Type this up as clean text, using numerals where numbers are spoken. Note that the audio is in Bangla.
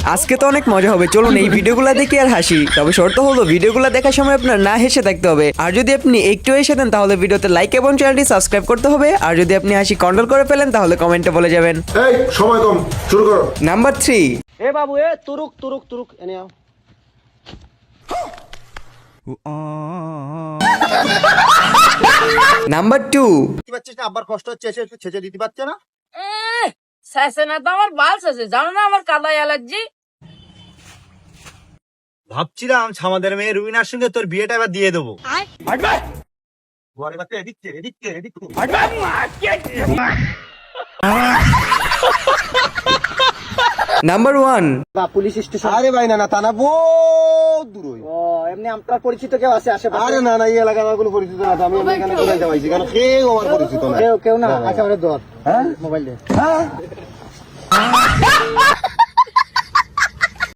আজকে তো অনেক মজা হবে, চলুন এই ভিডিওগুলো দেখি আর হাসি। তবে শর্ত হলো ভিডিওগুলো দেখার সময় আপনার না হেসে থাকতে হবে। আর যদি আপনি একটু হেসে দেন তাহলে ভিডিওতে লাইক এবং চ্যানেলটি সাবস্ক্রাইব করতে হবে। আর যদি আপনি হাসি কন্ট্রোল করে ফেলেন তাহলে কমেন্টে বলে যাবেন। এই সময় কম, শুরু করো। নাম্বার 3। এ বাবু এ তুরুক তুরুক তুরুক এনে আও। নাম্বার 2। দিতে পারছিস না, আব্বার কষ্ট হচ্ছে, এসে একটু ছেঁচে দিতে পারছে না। শেষে না তো আমার বাল শেষে, জানো না আমার কাদায় অ্যালার্জি। ভাবছিলাম আমাদের মেয়ে রুবিনার সঙ্গে তোর বিয়েটা এবার দিয়ে দেবো। ঘরে বাচ্চা এদিচ্ছে এদিচ্ছে এদিচ্ছে। নাম্বার 1। বা পুলিশ স্টেশন। আরে ভাই না না, তা না, বহুত দূর হই। ও এমনি আপনার পরিচিত কেউ আছে আশেপাশে? আরে না না, এই এলাকার আমার কোনো পরিচিত না, তো আমি এখানে কোথায় যাইছি, কারণ কেউ আমার পরিচিত না। কেউ না? আচ্ছা ওরে ধর, হ্যাঁ মোবাইল দে। হ্যাঁ